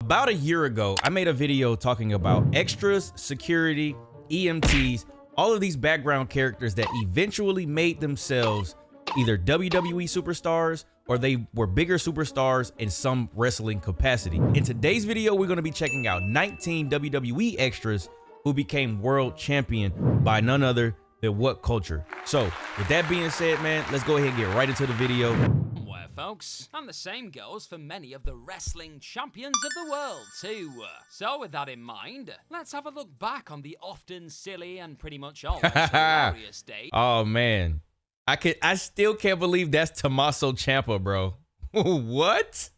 About a year ago, I made a video talking about extras, security, EMTs, all of these background characters that eventually made themselves either WWE superstars or they were bigger superstars in some wrestling capacity. In today's video, we're going to be checking out 19 WWE extras who became world champion by none other than WhatCulture. So with that being said, man, let's go ahead and get right into the video. Folks, and the same goes for many of the wrestling champions of the world too. So with that in mind, let's have a look back on the often silly and pretty much always hilarious day. Oh man, I still can't believe that's Tommaso Ciampa, bro. What?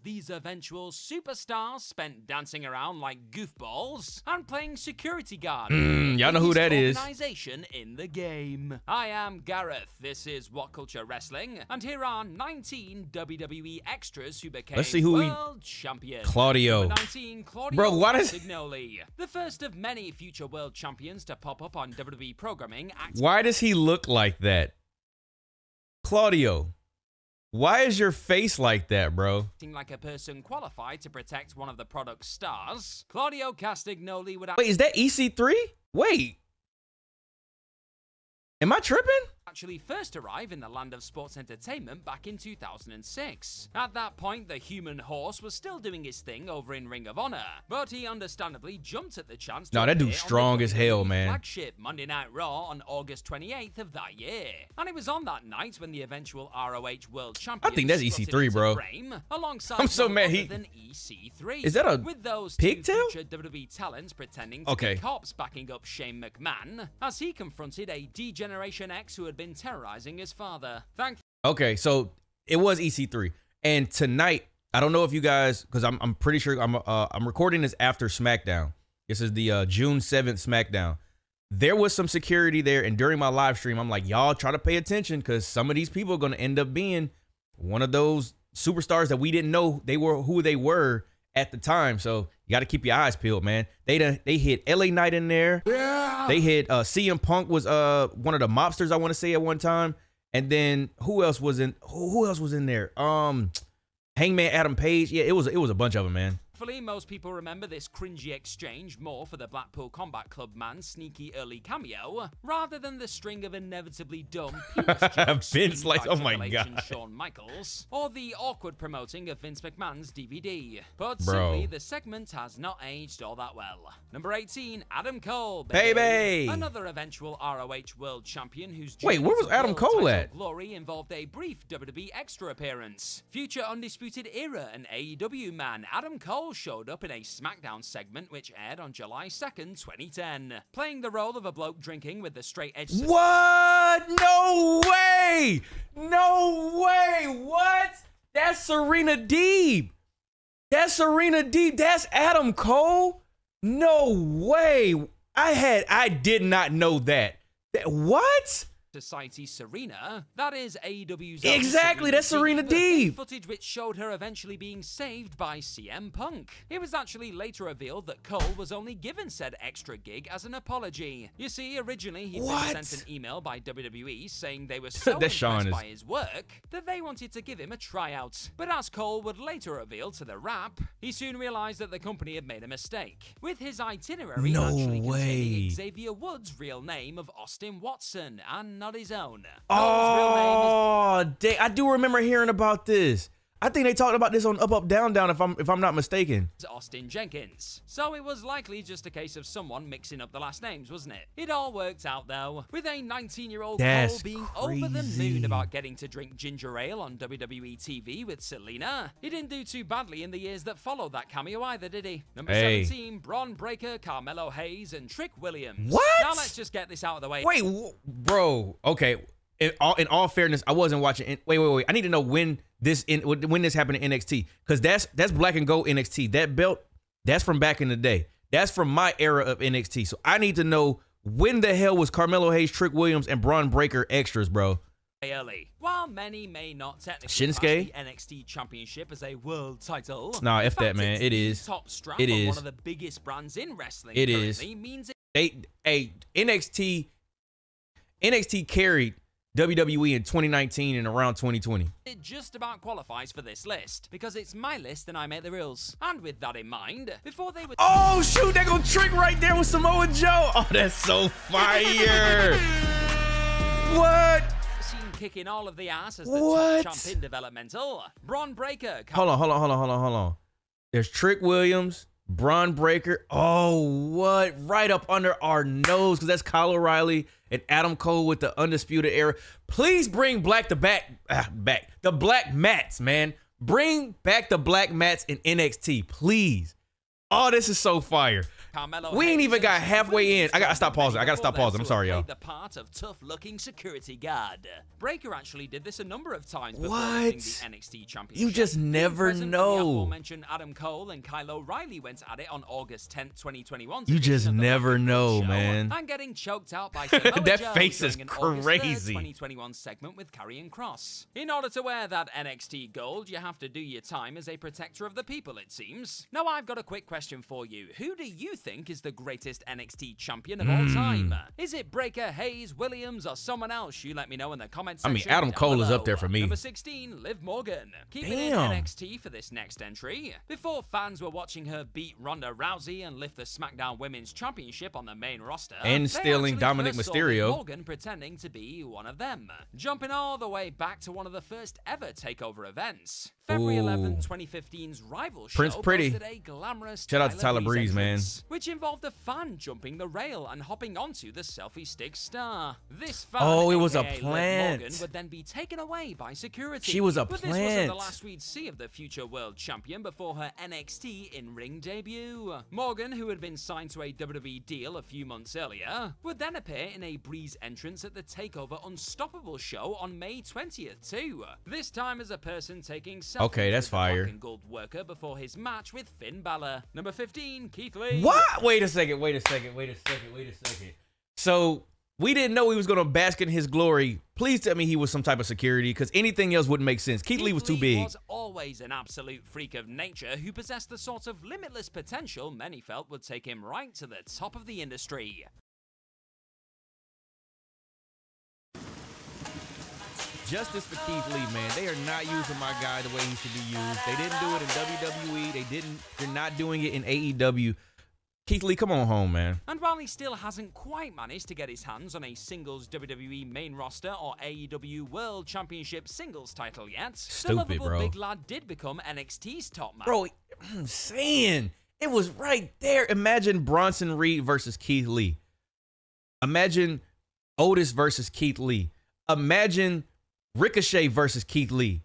These eventual superstars spent dancing around like goofballs and playing security guard. Y'all know who that is. Organization in the game. I am Gareth. This is WhatCulture Wrestling, and here are 19 WWE extras who became world champions. Claudio. 19, Claudio Bro, what is Castagnoli, the first of many future world champions to pop up on WWE programming. Why does he look like that? Claudio. Why is your face like that, bro? Acting like a person qualified to protect one of the product's stars, Claudio Castagnoli would... Wait, is that EC3? Wait. Am I tripping? Actually first arrive in the land of sports entertainment back in 2006. At that point, the human horse was still doing his thing over in Ring of Honor, but he understandably jumped at the chance to that dude's strong as hell, man. Flagship Monday Night Raw on August 28th of that year. And it was on that night when the eventual ROH World Champion... I think that's EC3, bro. Alongside I'm so mad than EC3. Is that a with those pigtail? Two future WWE talents pretending to be cops backing up Shane McMahon as he confronted a D-Generation X who had been terrorizing his father. Okay, so it was EC3, and tonight I don't know if you guys, because I'm pretty sure I'm recording this after Smackdown. This is the June 7th Smackdown. There was some security there, and during my live stream, I'm like, y'all try to pay attention because some of these people are going to end up being one of those superstars that we didn't know they were who they were at the time. So you got to keep your eyes peeled, man. They hit LA Knight in there. Yeah. They hit CM Punk was one of the mobsters, I want to say, at one time. And then who else was in there? Hangman Adam Page. Yeah, it was a bunch of them, man. Hopefully, most people remember this cringy exchange more for the Blackpool Combat Club man's sneaky early cameo, rather than the string of inevitably dumb Vince, like, oh my god, Shawn Michaels, or the awkward promoting of Vince McMahon's DVD. But simply, the segment has not aged all that well. Number 18, Adam Cole, baby. Another eventual ROH World Champion whose where was Adam Cole at? Glory involved a brief WWE extra appearance. Future Undisputed Era and AEW man Adam Cole showed up in a Smackdown segment which aired on July 2nd, 2010, playing the role of a bloke drinking with the straight edge. What? No way! No way! What? That's Serena Deeb. That's Serena Deeb. That's Adam Cole? No way! I did not know that. What? Society Serena, that is AEW's exactly, that's Serena Deeb. Footage which showed her eventually being saved by CM Punk. It was actually later revealed that Cole was only given said extra gig as an apology. You see, originally he'd been sent an email by WWE saying they were so impressed by his work that they wanted to give him a tryout. But as Cole would later reveal to the Wrap, he soon realized that the company had made a mistake, with his itinerary actually containing Xavier Woods' real name of Austin Watson and not his own. Oh, dang, I do remember hearing about this. I think they talked about this on Up Up Down Down, if I'm not mistaken. Austin Jenkins. So it was likely just a case of someone mixing up the last names, wasn't it? It all worked out though, with a 19-year-old Cole being over the moon about getting to drink ginger ale on WWE TV with Selena. He didn't do too badly in the years that followed that cameo either, did he? Number 17, Bron Breakker, Carmelo Hayes, and Trick Williams. What? Now let's just get this out of the way. Wait, bro. Okay. In all fairness, I wasn't watching. Wait. I need to know when this happened in NXT, because that's Black and Gold NXT. That belt, that's from back in the day. That's from my era of NXT. So I need to know when the hell was Carmelo Hayes, Trick Williams, and Bron Breakker extras, bro. Early. While many may not technically class the NXT Championship as a world title, nah, F that, man. It is. Top strap it is one of the biggest brands in wrestling. It is. Means NXT carried WWE in 2019 and around 2020. It just about qualifies for this list, because it's my list and I make the rules. And with that in mind, before they were— Oh, shoot, they're gonna trick right there with Samoa Joe. Oh, that's so fire. What? Seen kicking all of the ass as the top champ in developmental. Braun Breaker. Hold on. There's Trick Williams, Braun Breaker. Oh, what? Right up under our nose, because that's Kyle O'Reilly and Adam Cole with the Undisputed Era. Please bring back the black mats, man. Bring back the black mats in NXT, please. Oh, this is so fire. Carmelo we ain't even got halfway in. I gotta stop pausing. I'm sorry, y'all. The part of tough-looking security guard. Breaker actually did this a number of times before losing the NXT Championship. You just never know. The aforementioned Adam Cole and Kyle O'Reilly went at it on August 10th, 2021. You just never know, man. And getting choked out by Samoa that Joe face is during crazy. 2021 segment with Karrion Kross. In order to wear that NXT gold, you have to do your time as a protector of the people, it seems. Now, I've got a quick question for you. Who do you think is the greatest NXT champion of all time? Is it Breaker, Hayes, Williams, or someone else? You let me know in the comments section. I mean, Adam Cole is up there for me. Number 16, Liv Morgan. Keeping in NXT for this next entry. Before fans were watching her beat Ronda Rousey and lift the Smackdown Women's Championship on the main roster, and stealing Dominic Mysterio, Morgan pretending to be one of them. Jumping all the way back to one of the first ever TakeOver events. February 11th, 2015's rival show posted a glamorous shout out to Tyler Breeze, man, which involved a fan jumping the rail and hopping onto the selfie stick star. This fan, it was a Liv plant. Morgan, would then be taken away by security. She was a but plant. This wasn't the last we'd see of the future world champion before her NXT in-ring debut. Morgan, who had been signed to a WWE deal a few months earlier, would then appear in a Breeze entrance at the TakeOver Unstoppable show on May 20th too. This time as a person taking selfies. Okay, that's fire. And gold worker before his match with Finn Balor. Number 15, Keith Lee. What? Wait a second. So we didn't know he was gonna bask in his glory. Please tell me he was some type of security, because anything else wouldn't make sense. Keith Lee was too big. Was always an absolute freak of nature who possessed the sort of limitless potential many felt would take him right to the top of the industry. Justice for Keith Lee, man. They are not using my guy the way he should be used. They didn't do it in WWE. They're not doing it in AEW. Keith Lee, come on home, man. And while he still hasn't quite managed to get his hands on a singles WWE main roster or AEW World Championship singles title yet, the lovable big lad did become NXT's top man. Bro, I'm saying, it was right there. Imagine Bronson Reed versus Keith Lee. Imagine Otis versus Keith Lee. Imagine Ricochet versus Keith Lee.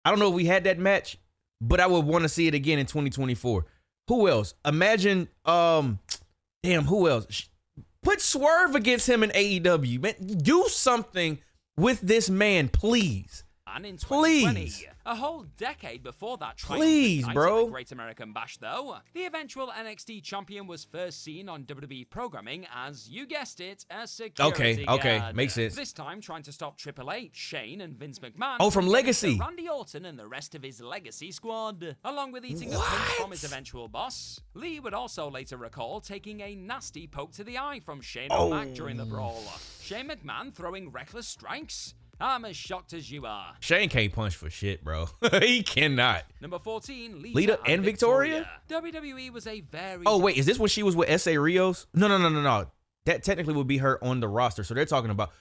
I don't know if we had that match, but I would want to see it again in 2024. Who else? Imagine, who else? Put Swerve against him in AEW. Man, do something with this man, please. And in 2020, a whole decade before that bro. The Great American Bash, though, the eventual NXT champion was first seen on WWE programming as, you guessed it, a security guard. Makes sense. This time trying to stop Triple H, Shane, and Vince McMahon. Oh, from Legacy. Randy Orton and the rest of his Legacy squad. Along with eating a punch from his eventual boss, Lee would also later recall taking a nasty poke to the eye from Shane McMahon during the brawl. Shane McMahon throwing reckless strikes. I'm as shocked as you are. Shane can't punch for shit, bro. He cannot. Number 14, Lita and Victoria? WWE was a very... Oh, wait, is this when she was with S.A. Rios? No. That technically would be her on the roster. So they're talking about...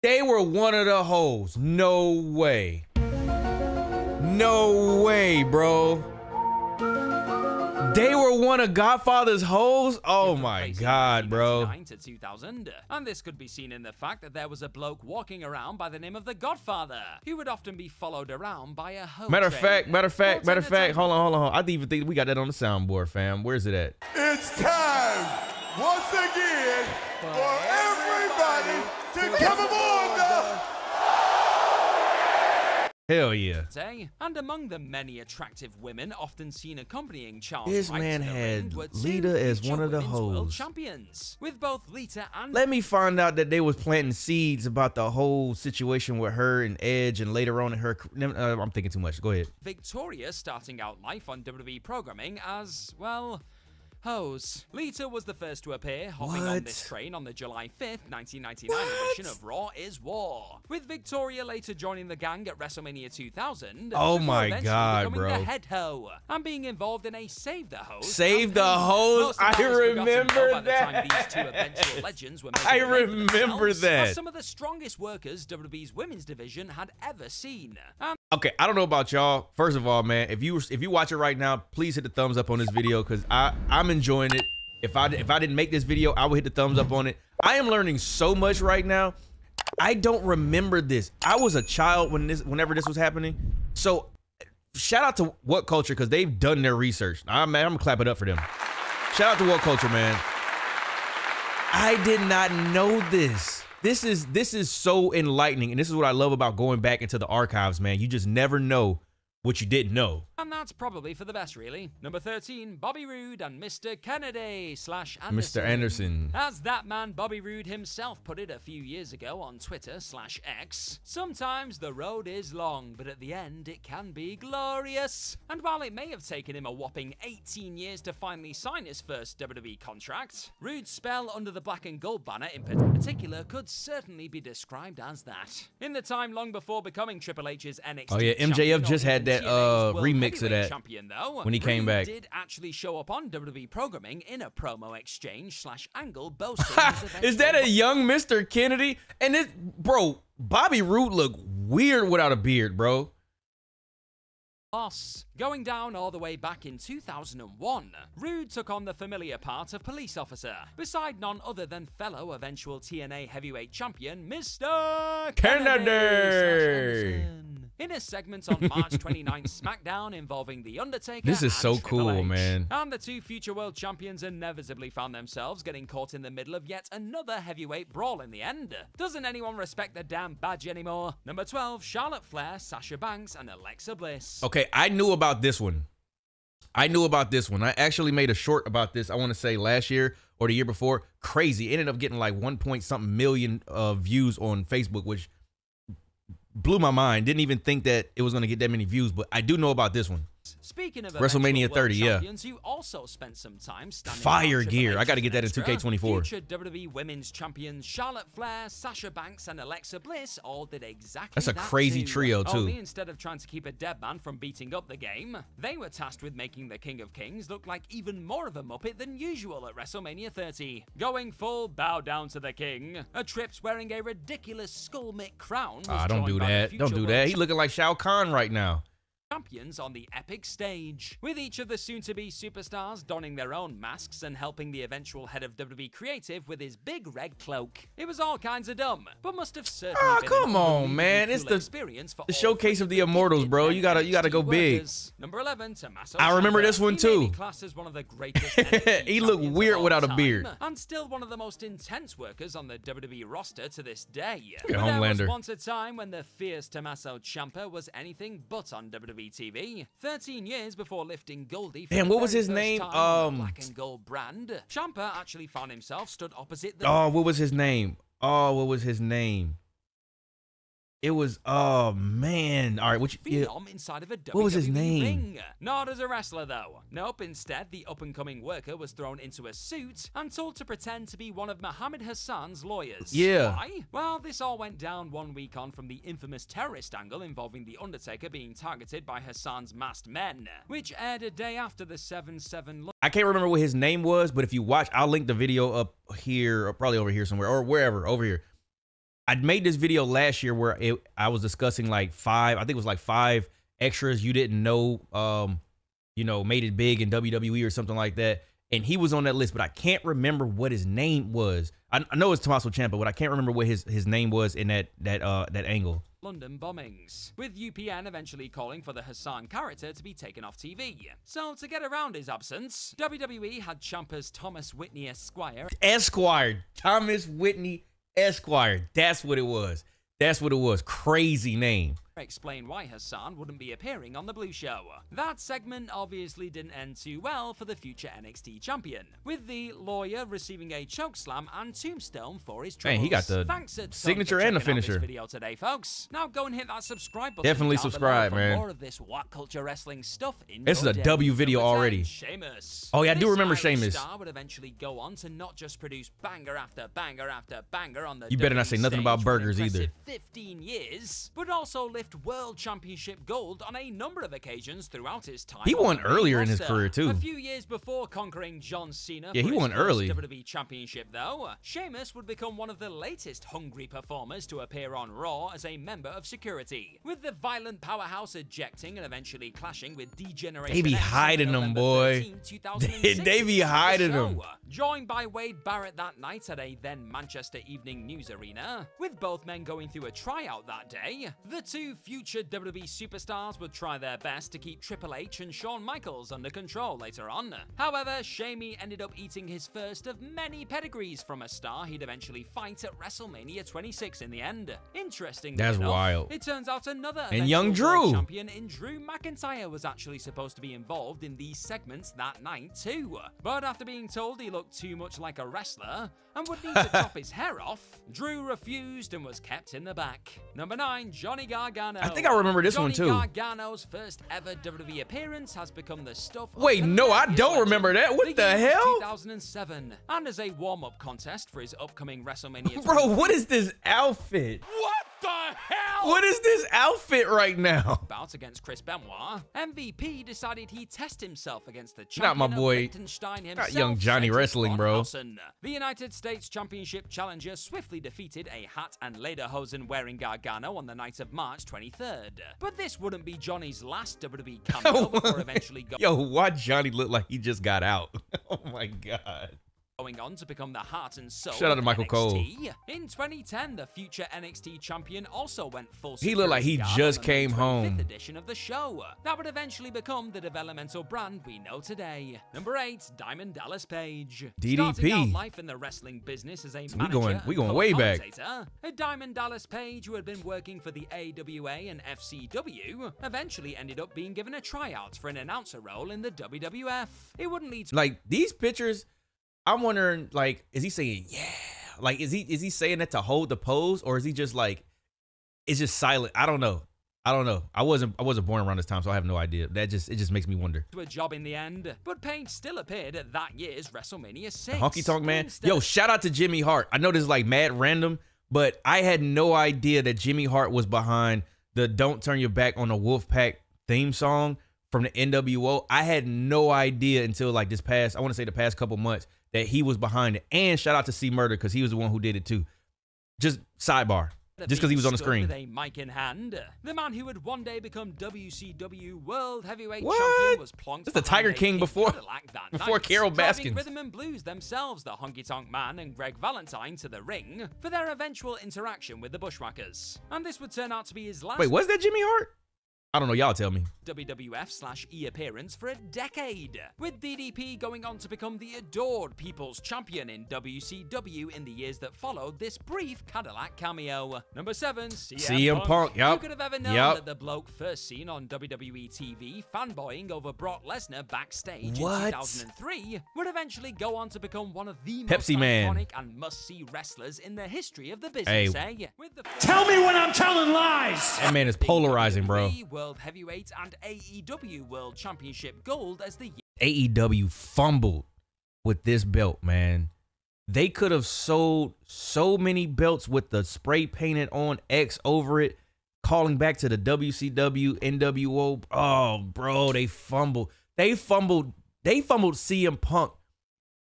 They were one of the hoes. No way. No way, bro. They were one of Godfather's hoes? Oh my God, bro. To 2000. And this could be seen in the fact that there was a bloke walking around by the name of the Godfather, who would often be followed around by a hoe. Matter of fact, hold on. I even think we got that on the soundboard, fam. Where's it at? It's time, once again, for everybody to come aboard the... Hell yeah. And among the many attractive women often seen accompanying Charles this Wright man to the had ring Lita as one of the world hoes. champions, with both Lita and... Let me find out that they was planting seeds about the whole situation with her and Edge, and later on in her... I'm thinking too much. Go ahead. Victoria starting out life on WWE programming as, well... hose. Lita was the first to appear, hopping on this train on the July 5th, 1999 edition of Raw is War, with Victoria later joining the gang at WrestleMania 2000. Oh my God, bro. The head hoe and being involved in a Save the Hose. Save the Hose. I remember that. These two eventual legends were I remember that. Some of the strongest workers WWE's women's division had ever seen. Okay, I don't know about y'all. First of all, man, if you watch it right now, please hit the thumbs up on this video because I'm enjoying it. If I didn't make this video, I would hit the thumbs up on it. I am learning so much right now. I don't remember this. I was a child whenever this was happening. So shout out to WhatCulture because they've done their research. I'm gonna clap it up for them. Shout out to WhatCulture, man. I did not know this. This is so enlightening, and this is what I love about going back into the archives, man. You just never know what you didn't know. And that's probably for the best, really. Number 13, Bobby Roode and Mr. Kennedy / Anderson. Mr. Anderson. As that man Bobby Roode himself put it a few years ago on Twitter / X, sometimes the road is long, but at the end it can be glorious. And while it may have taken him a whopping 18 years to finally sign his first WWE contract, Roode's spell under the black and gold banner in particular could certainly be described as that. In the time long before becoming Triple H's NXT Oh yeah, MJF just had that remix of that champion, though, when he came back. Did actually show up on WWE programming in a promo exchange / angle boasting Is that a young Mr. Kennedy? And this, bro, Bobby Roode looked weird without a beard, bro. Boss. Going down all the way back in 2001, Roode took on the familiar part of police officer, beside none other than fellow eventual TNA heavyweight champion, Mr. Kennedy. In a segment on March 29th SmackDown involving The Undertaker This is so and Triple cool, H. man. And the two future world champions inevitably found themselves getting caught in the middle of yet another heavyweight brawl in the end. Doesn't anyone respect the damn badge anymore? Number 12, Charlotte Flair, Sasha Banks, and Alexa Bliss. Okay, I knew about this one. I actually made a short about this, I want to say last year or the year before. Crazy. It ended up getting like 1-point-something million views on Facebook, which blew my mind. Didn't even think that it was going to get that many views, but I do know about this one. Speaking of WrestleMania 30, yeah. You also spent some time standing Fire gear. I got to get that in 2K24. Future WWE Women's Champions Charlotte Flair, Sasha Banks, and Alexa Bliss all did exactly That's a crazy trio, too. Only instead of trying to keep a dead man from beating up the game, they were tasked with making the King of Kings look like even more of a muppet than usual at WrestleMania 30. Going full bow down to the king, a Trips wearing a ridiculous skull mitt crown. Don't do that. Don't do that. He looking like Shao Kahn right now. Champions on the epic stage, with each of the soon-to-be superstars donning their own masks and helping the eventual head of WWE Creative with his big red cloak. It was all kinds of dumb, but must have certainly been come on, man. It's the showcase of the Immortals, bro. You gotta go big. Number 11, Tommaso I remember this one too. Classed as one of the greatest he looked weird without a beard, and still one of the most intense workers on the WWE roster to this day. Homelander. There was once a time when the fierce Tommaso Ciampa was anything but on WWE TV. 13 years before lifting Goldie. Damn, what was his name? Black and gold brand. Ciampa actually found himself stood opposite the. What was his name? It was, oh man. All right, inside of a WWE what was his name? Ring. Not as a wrestler, though. Nope, instead, the up-and-coming worker was thrown into a suit and told to pretend to be one of Muhammad Hassan's lawyers. Yeah. Why? Well, this all went down 1 week on from the infamous terrorist angle involving The Undertaker being targeted by Hassan's masked men, which aired a day after the 7/7. I can't remember what his name was, but if you watch, I'll link the video up here, or probably over here somewhere, or wherever, over here. I made this video last year where I was discussing like 5 extras you didn't know, made it big in WWE or something like that. And he was on that list, but I can't remember what his name was. I know it's Tommaso Ciampa, but I can't remember what his name was in that angle. London bombings, with UPN eventually calling for the Hassan character to be taken off TV. So to get around his absence, WWE had Ciampa's Thomas Whitney Esquire. Thomas Whitney Esquire. That's what it was. Crazy name. explain why Hassan wouldn't be appearing on the Blue Show. That segment obviously didn't end too well for the future NXT champion, with the lawyer receiving a chokeslam and tombstone for his troubles. Man, he got the signature and the finisher. This video today, folks. Now go and hit that subscribe button. Definitely subscribe, man. For more of this WhatCulture wrestling stuff in this is a W video already. Sheamus. Oh yeah, I do remember This Sheamus. star would eventually go on to not just produce banger after banger after banger on the You better not say nothing about burgers either. 15 years, but also lift World Championship gold on a number of occasions throughout his time. He won earlier in his roster. career too. A few years before conquering John Cena. Yeah, he won early. WWE Championship though, Sheamus would become one of the latest hungry performers to appear on Raw as a member of security, with the violent powerhouse ejecting and eventually clashing with Degeneration. They be X hiding on them, November boy. 13, 2006 They be hiding show. them. Joined by Wade Barrett that night at a then Manchester Evening News Arena, with both men going through a tryout that day, the two future WWE superstars would try their best to keep Triple H and Shawn Michaels under control later on. However, Shamey ended up eating his first of many pedigrees from a star he'd eventually fight at WrestleMania 26 in the end. Interesting. That's enough, wild. It turns out another And young eventual world Drew. champion in Drew McIntyre was actually supposed to be involved in these segments that night too. But after being told he looked too much like a wrestler and would need to chop his hair off, Drew refused and was kept in the back. Number 9, Johnny Gargano. I think I remember this one too. Johnny Gargano's first ever WWE appearance has become the stuff of Wait, no, I hilarious don't legend. remember that. What the Beginning in hell? 2007, and as a warm-up contest for his upcoming WrestleMania. Bro, what is this outfit? What the hell? What is this outfit right now? Bout against Chris Benoit, MVP decided he'd test himself against the Not my champion boy. of Liechtenstein himself, Not young Johnny Cedric Wrestling, bro. Bonhausen. The United States Championship challenger swiftly defeated a hat and lederhosen wearing Gargano on the night of March 23rd. But this wouldn't be Johnny's last WWE cameo before eventually Yo, why Johnny look like he just got out? Oh my God. going on to become the heart and soul Shout out to of Michael NXT. Cole. In 2010, the future NXT champion also went full He looked like he security guard just on the came 25th home. edition of the show. That would eventually become the developmental brand we know today. Number 8, Diamond Dallas Page. DDP. Starting out life in the wrestling business as a manager we going way back. a Diamond Dallas Page who had been working for the AWA and FCW eventually ended up being given a tryout for an announcer role in the WWF. It wouldn't lead to Like these pictures, I'm wondering, like, is he saying yeah? Like, is he saying that to hold the pose, or is he just like, it's just silent? I don't know. I wasn't born around this time, so I have no idea. It just makes me wonder. a job in the end, but Page still appeared at that year's WrestleMania 6. Honky Tonk Man. Instead Yo, of shout out to Jimmy Hart. I know this is like mad random, but I had no idea that Jimmy Hart was behind the "Don't Turn Your Back on the Wolfpack" theme song from the NWO. I had no idea until like the past couple months that he was behind it. And shout out to C Murder because he was the one who did it too. Just sidebar. Just because he was on the screen. With a mic in hand, the man who would one day become WCW World Heavyweight What? Champion was plonked. This is the Tiger behind a King pink before Cadillac that before night, Carol driving Baskins. Rhythm and Blues themselves, the Honky Tonk Man and Greg Valentine, to the ring for their eventual interaction with the Bushwhackers. And this would turn out to be his last. Wait, was that Jimmy Hart? I don't know. Y'all tell me. WWF/E appearance for a decade, with DDP going on to become the adored People's Champion in WCW in the years that followed this brief Cadillac cameo. Number 7, CM Punk. Yup. Who could have ever known Yup. that the bloke first seen on WWE TV fanboying over Brock Lesnar backstage What? in 2003 would eventually go on to become one of the Pepsi most Man. iconic and must-see wrestlers in the history of the business, With the Tell me when I'm telling lies! That man is polarizing, bro. World Heavyweight and AEW World Championship gold as the AEW fumbled with this belt, man. They could have sold so many belts with the spray painted on X over it, calling back to the WCW, NWO. Oh, bro, they fumbled. They fumbled CM Punk,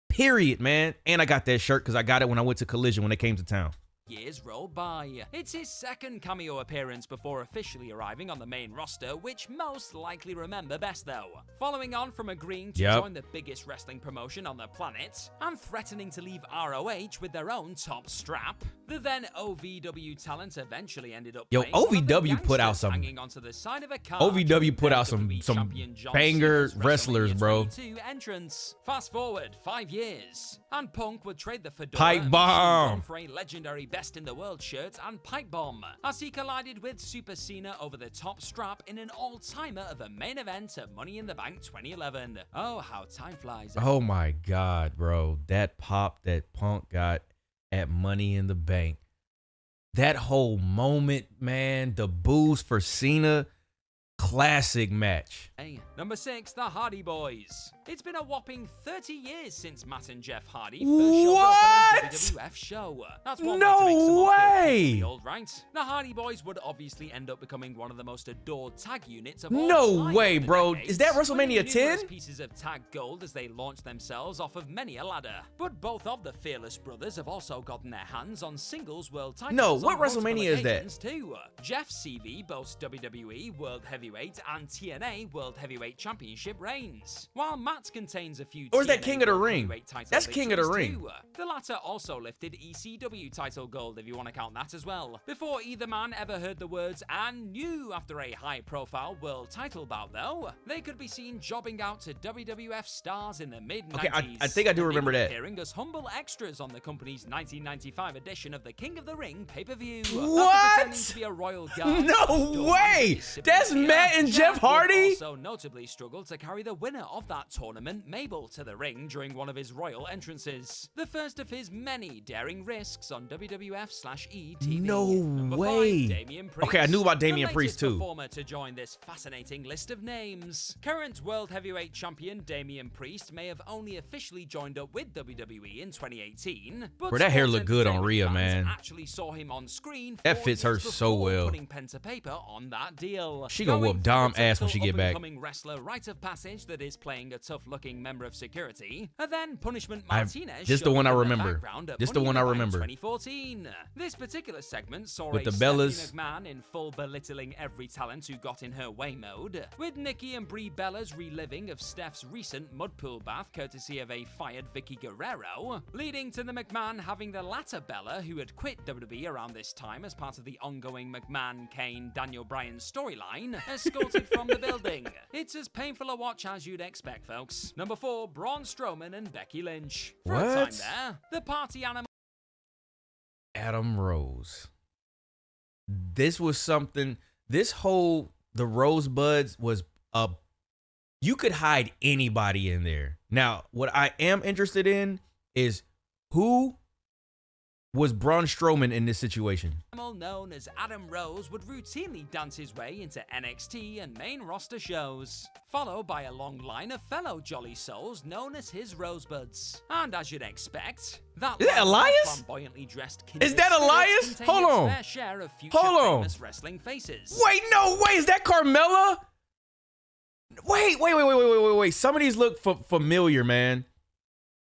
period, man. And I got that shirt because I got it when I went to Collision when they came to town. years rolled by. It's his second cameo appearance before officially arriving on the main roster, which most likely remember best though. Following on from agreeing to join the biggest wrestling promotion on the planet and threatening to leave ROH with their own top strap, the then OVW talent eventually ended up playing one of the OVW put out gangsters some hanging onto the side of a car OVW put during out some WWE champion John banger Cena's wrestlers, WrestleMania bro. 22 entrance. Fast forward 5 years, and Punk would trade the fedora Pipe and bomb for a legendary belt Best in the World shirt and pipe bomb, as he collided with Super Cena over the top strap in an all-timer of a main event at Money in the Bank 2011. Oh, how time flies. Oh my God, bro. That pop that Punk got at Money in the Bank. That whole moment, man, the boos for Cena. Classic match. Hey, number 6, the Hardy Boys. It's been a whopping 30 years since Matt and Jeff Hardy first showed up on a WWF show. That's one No way! Old, right? The Hardy Boys would obviously end up becoming one of the most adored tag units of all No time way, in the bro. decades, Is that WrestleMania 10? Pieces of tag gold as they launched themselves off of many a ladder. But both of the Fearless brothers have also gotten their hands on singles world titles. No, what on multiple WrestleMania is that? occasions too. Jeff CV boasts WWE World Heavyweight and TNA World Heavyweight Championship reigns, while Matt contains a few Or is that TNA King of the World Ring? Heavyweight title That's King of the victories Ring. too. The latter also lifted ECW title gold, if you want to count that as well. Before either man ever heard the words "and new" after a high-profile world title bout, though, they could be seen jobbing out to WWF stars in the mid-90s. Okay, I think I do remember that. Appearing as humble extras on the company's 1995 edition of the King of the Ring pay-per-view. What? After pretending to be a royal guard, No way! That's Matt and Jeff Hardy? also notably struggled to carry the winner of that tournament, Mabel, to the ring during one of his royal entrances. The first of his many daring risks on WWF/E TV. No Number way. 5, Damian Priest. Okay, I knew about Damian The Priest latest too. performer to join this fascinating list of names. Current World Heavyweight Champion Damian Priest may have only officially joined up with WWE in 2018, but Bro, that hair sports looked good on entertainment Rhea, fans man. actually saw him on screen That 4 fits her years so before well. putting pen to paper on that deal. She gonna Going whoop Dom for the ass when she typical get back. up-and-coming wrestler rite of passage that is playing a tough-looking member of security, and then Punishment Martinez. This the showed one I up in the remember. background at This the Money one in I Bank remember. 2014. This particular segment saw With a the Stephanie Bellas. McMahon in full belittling every talent who got in her way mode, with Nikki and Brie Bella's reliving of Steph's recent mud pool bath courtesy of a fired Vicky Guerrero, leading to the McMahon having the latter Bella, who had quit WWE around this time as part of the ongoing McMahon, Kane, Daniel Bryan storyline, escorted from the building. It's as painful a watch as you'd expect, folks. Number 4, Braun Strowman and Becky Lynch. For a time What? there, the party animal. Adam Rose. This was something. This whole the Rosebuds was a. You could hide anybody in there. Now, what I am interested in is who was Braun Strowman in this situation. Known as Adam Rose would routinely dance his way into NXT and main roster shows, followed by a long line of fellow Jolly Souls known as his Rosebuds. And as you'd expect, Is that Elias? flamboyantly dressed kindred Is that spirits Elias? contain Hold its on. fair share of future Hold on. famous wrestling faces. Wait, no way. Is that Carmella? Wait. Some of these look familiar, man.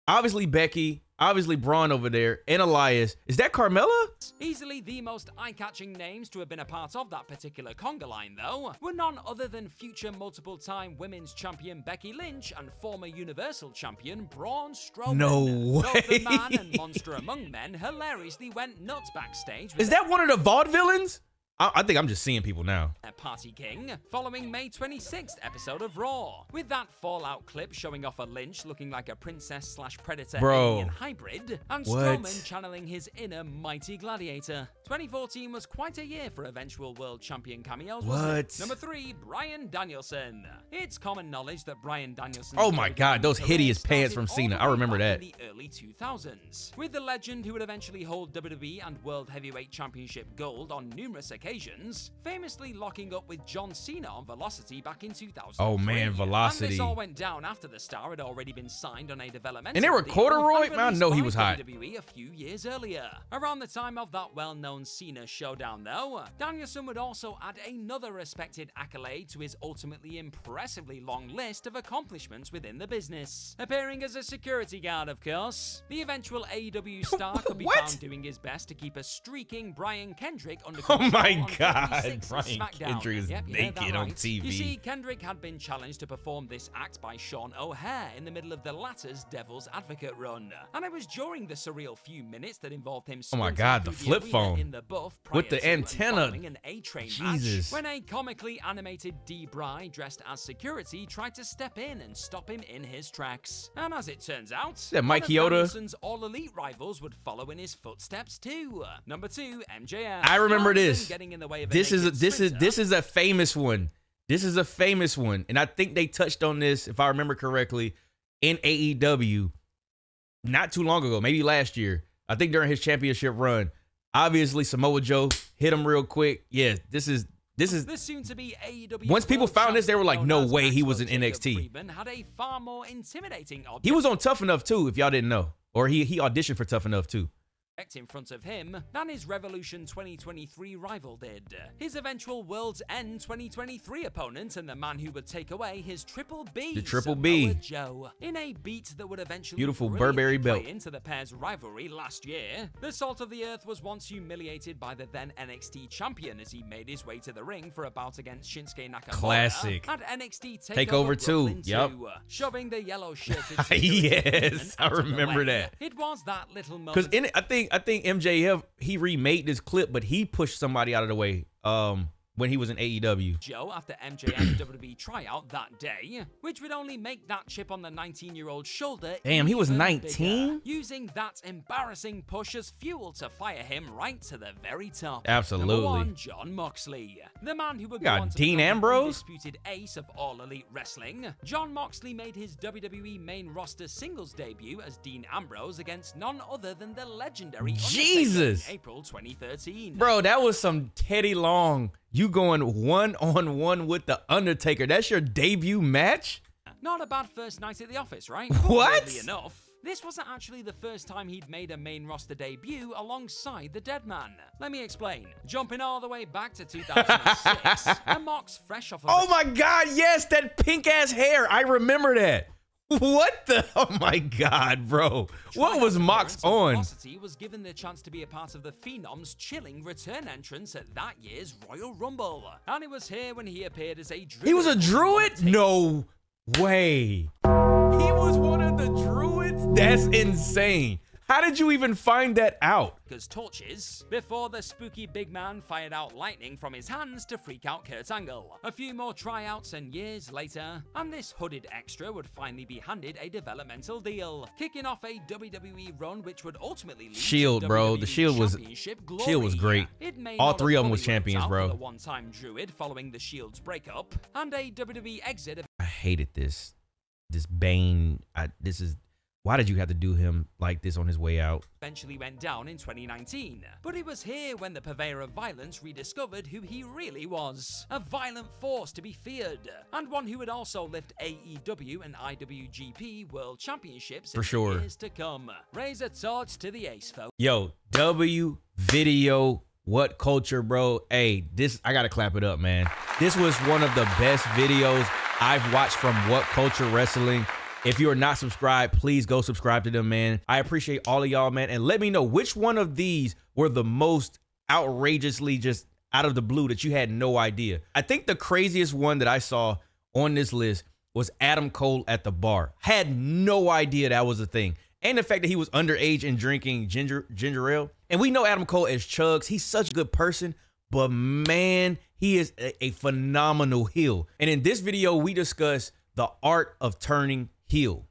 Obviously Becky. Obviously Braun over there. And Elias. Is that Carmella? Easily the most eye-catching names to have been a part of that particular conga line, though, were none other than future multiple-time women's champion Becky Lynch and former Universal champion Braun Strowman. No Both the way. man and monster among men hilariously went nuts backstage with Is that one of the vaudevillains? I think I'm just seeing people now. a Party King following May 26th episode of Raw, with that Fallout clip showing off a Lynch looking like a princess/predator Bro. alien hybrid, and What? Strowman channeling his inner mighty gladiator. 2014 was quite a year for eventual world champion cameos, wasn't it? What? Number 3, Bryan Danielson. It's common knowledge that Bryan Danielson. Oh my God, those hideous pants from Cena. I remember that. In the early 2000s, with the legend who would eventually hold WWE and World Heavyweight Championship gold on numerous occasions, famously locking up with John Cena on Velocity back in 2003. Oh, man, Velocity. And this all went down after the star had already been signed on a developmental And they were deal corduroy? and Man, I know he released was by hot. WWE a few years earlier. Around the time of that well-known Cena showdown, though, Danielson would also add another respected accolade to his ultimately impressively long list of accomplishments within the business. Appearing as a security guard, of course, the eventual AEW star could be What? found doing his best to keep a streaking Brian Kendrick under Oh control my God, Brian Kendrick is naked on TV. You see, Kendrick had been challenged to perform this act by Sean O'Haire in the middle of the latter's Devil's Advocate run. And it was during the surreal few minutes that involved him oh my God, the flip phone in the buff with the antenna. An A-Train match when a comically animated D-Bry dressed as security tried to step in and stop him in his tracks. And as it turns out, that Mike Chioda, Danielson's All Elite rivals would follow in his footsteps too. Number 2, MJF. I remember this. Getting in the way of this is a famous one. This is a famous one, and I think they touched on this, if I remember correctly, in AEW not too long ago, maybe last year. I think during his championship run. Obviously, Samoa Joe hit him real quick. Yeah, this is soon to be AEW. Once people found this, they were like, "No way, he was in NXT." Had a far more intimidating object. He was on Tough Enough too, if y'all didn't know, or he auditioned for Tough Enough too. In front of him than his Revolution 2023 rival did. His eventual World's End 2023 opponent and the man who would take away his Triple B, the Triple B, Joe, in a beat that would eventually beautiful Burberry belt into the pair's rivalry last year. The Salt of the Earth was once humiliated by the then NXT champion as he made his way to the ring for a bout against Shinsuke Nakamura. Classic. At NXT Takeover 2. Yep. Shoving the yellow shirted yes, I remember that. It was that little moment. Because in it, I think MJF, he remade this clip, but he pushed somebody out of the way when he was in AEW. Joe after MJF's WWE tryout that day, which would only make that chip on the 19-year-old shoulder. Damn, he was 19? Using that embarrassing push as fuel to fire him right to the very top. Absolutely. Number 1, Jon Moxley. The man who would go on to Dean become Ambrose? the undisputed ace of All Elite Wrestling. Jon Moxley made his WWE main roster singles debut as Dean Ambrose against none other than the legendary Jesus in April 2013. Bro, that was some Teddy Long. You going one-on-one with The Undertaker. That's your debut match? Not a bad first night at the office, right? What? Weirdly enough, this wasn't actually the first time he'd made a main roster debut alongside the Dead Man. Let me explain. Jumping all the way back to 2006, and Mox fresh off of oh my God, yes, that pink-ass hair. I remember that. What the? Oh my God, bro. What was Mox on? Velocity was given the chance to be a part of the Phenom's chilling return entrance at that year's Royal Rumble. And it was here when he appeared as a druid. He was a druid? No way. He was one of the druids? That's insane. How did you even find that out? Because torches, before the spooky big man fired out lightning from his hands to freak out Kurt Angle. A few more tryouts and years later, and this hooded extra would finally be handed a developmental deal, kicking off a WWE run which would ultimately lead Shield, to bro. WWE The Shield was great. All three of them was champions, bro. The one-time druid following the Shield's breakup, and a WWE exit. I hated this Bane. Why did you have to do him like this on his way out? Eventually went down in 2019, but it was here when the purveyor of violence rediscovered who he really was. A violent force to be feared, and one who would also lift AEW and IWGP World Championships in the years to come. Raise a torch to the ace, folks. Yo, W video, what culture, bro? Hey, I gotta clap it up, man. This was one of the best videos I've watched from What Culture Wrestling. If you are not subscribed, please go subscribe to them, man. I appreciate all of y'all, man. And let me know which one of these were the most outrageously just out of the blue that you had no idea. I think the craziest one that I saw on this list was Adam Cole at the bar. Had no idea that was a thing. And the fact that he was underage and drinking ginger ale. And we know Adam Cole as Chugs. He's such a good person, but man, he is a phenomenal heel. And in this video, we discuss the art of turning heel.